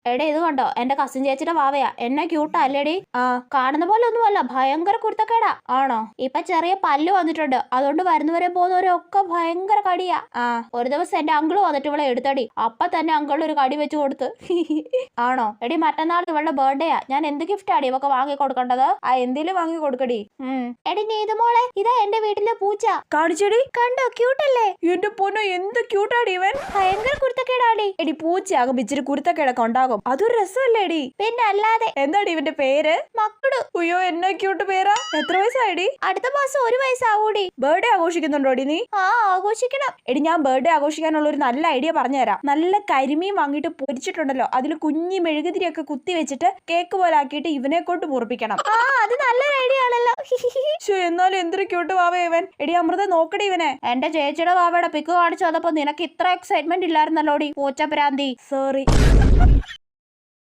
എടേ ഇത് കണ്ടോ, എന്റെ കസിൻ ചേച്ചിയുടെ വാവയാ. എന്നെ ക്യൂട്ടാ അല്ലേടി? ആ, കാണുന്ന പോലെ ഒന്നുമല്ല, ഭയങ്കര കുരുത്തക്കേടാ. ആണോ? ഇപ്പൊ ചെറിയ പല്ല് വന്നിട്ടുണ്ട്, അതുകൊണ്ട് വരുന്നവരെ പോകുന്നവരെ ഒക്കെ ഭയങ്കര കടിയാ. ആ, ഒരു ദിവസം എന്റെ അങ്കിള് വന്നിട്ട് ഇവളെ എടുത്തടി, അപ്പൊ തന്നെ അങ്കിളിന് ഒരു കടി വെച്ച് കൊടുത്ത്. ആണോ? എടി മറ്റന്നാൾ ഇവളുടെ ബർത്ത്ഡേയാ, ഞാൻ എന്ത് ഗിഫ്റ്റ് ആടി ഇവക്ക് വാങ്ങി കൊടുക്കേണ്ടത്? ആ, എന്തേലും വാങ്ങി കൊടുക്കടി. എടി നീതു മോളെ, ഇതാ എന്റെ വീട്ടിലെ പൂച്ച. കാണിച്ചെടി. കണ്ടോ, ക്യൂട്ടല്ലേ? എന്റെ പൊന്നോ, എന്ത് ക്യൂട്ടാടി ഇവൻ. ഭയങ്കര കുരുത്തക്കേടാടി. എടി പൂച്ചയാകും ഇച്ചിരി കുരുത്തക്കേടൊക്കെ ഉണ്ടാകും, അതൊരു രസമല്ലേടി? പിന്നെ അല്ലാതെ. എന്താടി ഇവന്റെ പേര്? മക്കുടു. അയ്യോ, എന്നാ ക്യൂട്ട് പേരാ. എത്ര വയസ്സായിടി? അടുത്ത മാസം 1 വയസ്സാവൂടി. ബർത്ത്ഡേ ആഘോഷിക്കുന്നുണ്ടോടി നീ? ആ, ആഘോഷിക്കണം. എടി ഞാൻ ബർത്ത്ഡേ ആഘോഷിക്കാനുള്ള ഒരു നല്ല ഐഡിയ പറഞ്ഞുതരാം. നല്ല കരിമീൻ വാങ്ങിയിട്ട് പൊരിച്ചിട്ടുണ്ടല്ലോ, അതിൽ കുഞ്ഞി മെഴുകുതിരിയൊക്കെ കുത്തി വെച്ചിട്ട് കേക്ക് പോലെ ആക്കിയിട്ട് ഇവനെ കൊണ്ട് മുറിപ്പിക്കണം. ആ, അത് നല്ലൊരു ഐഡിയ ആണല്ലോ. എന്നാലും എന്തൊരു ക്യൂട്ട് വാവ ഇവൻ. എടി അമൃത, നോക്കടി ഇവനെ. എന്റെ ചേച്ചിയുടെ വാവയുടെ പിക്ക് കാണിച്ചു വന്നപ്പോ നിനക്ക് ഇത്ര എക്സൈറ്റ്മെന്റ് ഇല്ലായിരുന്നല്ലോടി പൂച്ച പ്രാന്തി. സോറി.